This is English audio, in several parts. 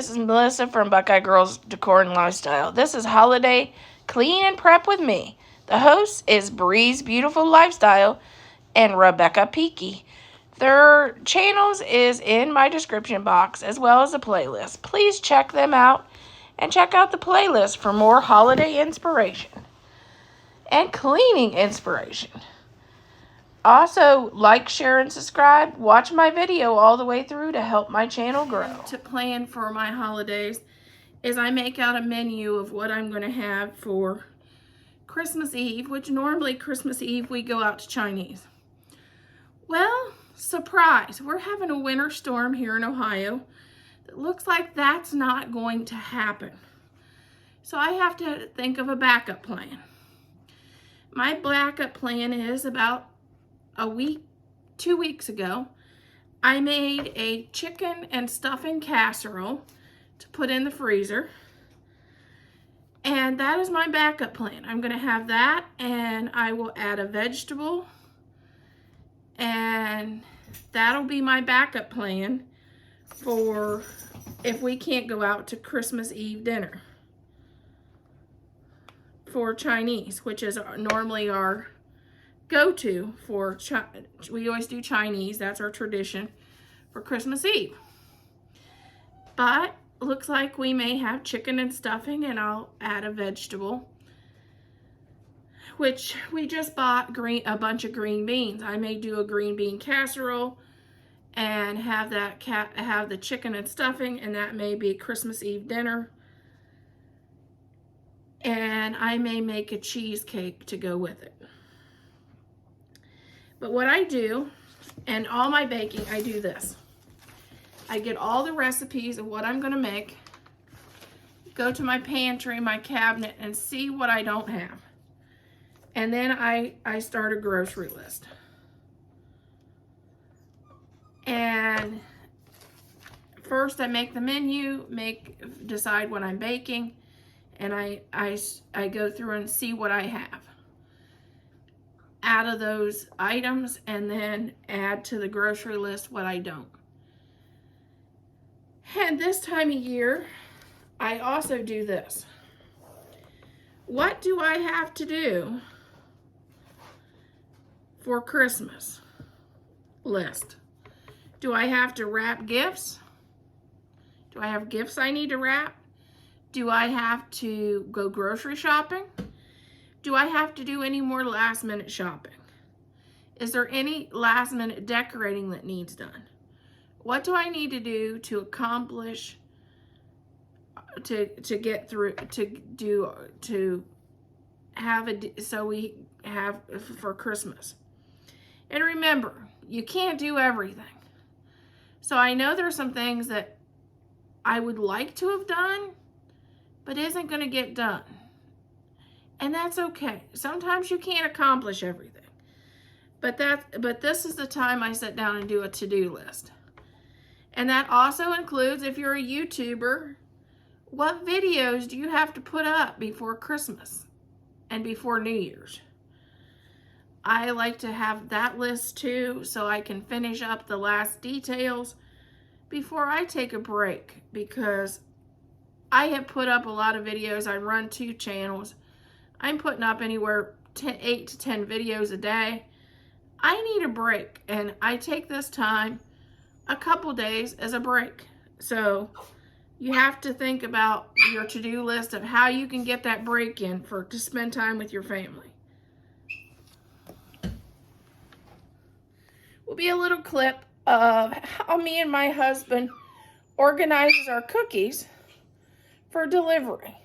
this is Melissa from Buckeye Girls Decor and Lifestyle. This is Holiday Clean and Prep with me. The host is Bree's Beautiful Lifestyle and Rebecca Peaky. Their channels is in my description box as well as a playlist. Please check them out and check out the playlist for more holiday inspiration and cleaning inspiration. Also, like, share, and subscribe. Watch my video all the way through to help my channel grow. To plan for my holidays is I make out a menu of what I'm going to have for Christmas Eve, which normally Christmas Eve we go out to Chinese. Well, surprise, we're having a winter storm here in Ohio. It looks like that's not going to happen. So I have to think of a backup plan. My backup plan is about 2 weeks ago, I made a chicken and stuffing casserole to put in the freezer. And that is my backup plan. I'm going to have that, and I will add a vegetable. And that'll be my backup plan for if we can't go out to Christmas Eve dinner for Chinese, which is normally our go-to for we always do Chinese. That's our tradition for Christmas Eve. But looks like we may have chicken and stuffing, and I'll add a vegetable, which we just bought a bunch of green beans. I may do a green bean casserole and have have the chicken and stuffing, and that may be Christmas Eve dinner. And I may make a cheesecake to go with it. But what I do, and all my baking, I do this. I get all the recipes of what I'm going to make, go to my pantry, my cabinet, and see what I don't have. And then I start a grocery list. And first I make the menu, decide what I'm baking, and I go through and see what I have out of those items, and then add to the grocery list what I don't. And this time of year, I also do this. What do I have to do for Christmas list? Do I have to wrap gifts? Do I have gifts I need to wrap? Do I have to go grocery shopping? Do I have to do any more last minute shopping? Is there any last minute decorating that needs done? What do I need to do to accomplish, to get through, to have so we have for Christmas? And remember, you can't do everything. So I know there's some things that I would like to have done, but isn't going to get done. And that's okay. Sometimes you can't accomplish everything. But this is the time I sit down and do a to-do list. And that also includes, if you're a YouTuber, what videos do you have to put up before Christmas and before New Year's? I like to have that list too, so I can finish up the last details before I take a break, because I have put up a lot of videos. I run 2 channels. I'm putting up anywhere 8 to 10 videos a day. I need a break, and I take this time, a couple days, as a break. So you have to think about your to-do list of how you can get that break in to spend time with your family. Will be a little clip of how me and my husband organizes our cookies for delivery,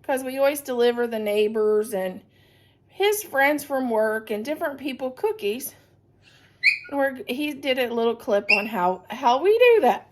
because we always deliver the neighbors and his friends from work and different people cookies. He did a little clip on how we do that.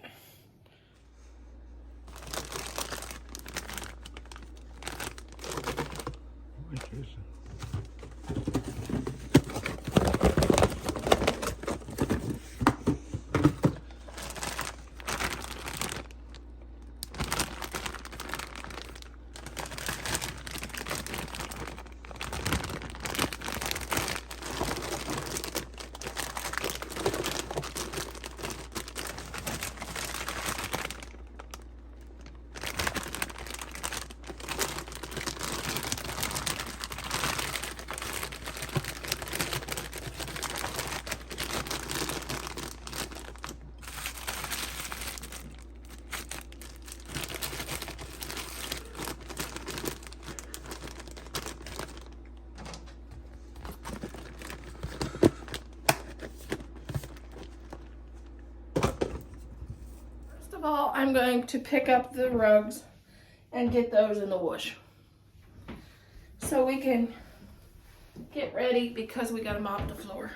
of all, I'm going to pick up the rugs and get those in the wash, so we can get ready because we gotta mop the floor.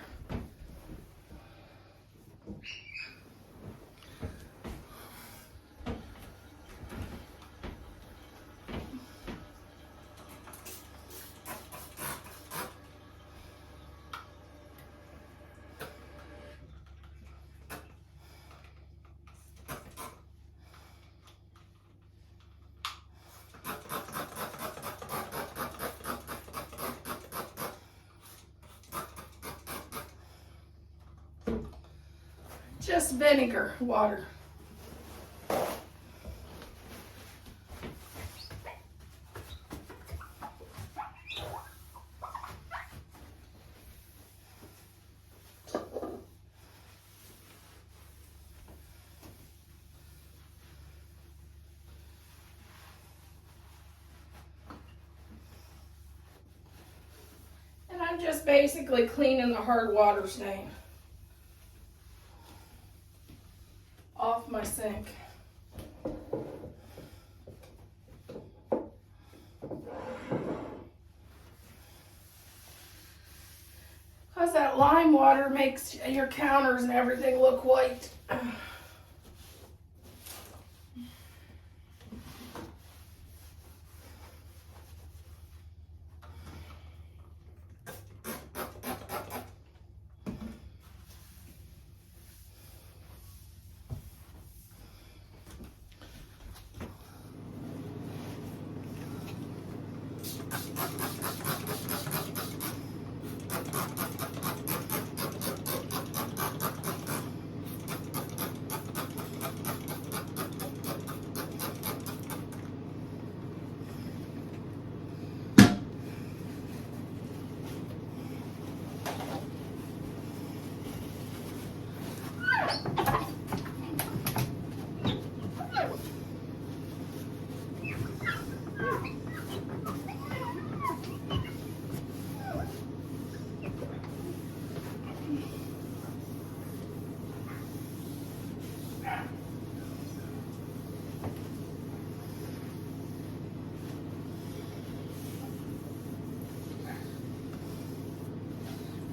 Just vinegar, water. And I'm just basically cleaning the hard water stain off my sink. Because that lime water makes your counters and everything look white.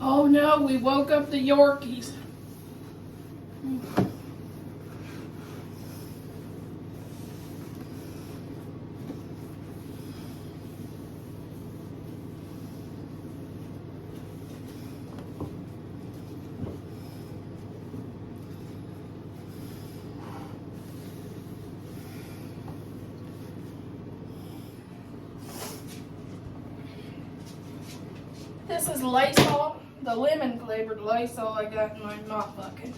Oh no, we woke up the Yorkies. This is Lysol, the lemon flavored Lysol I got in my mop bucket.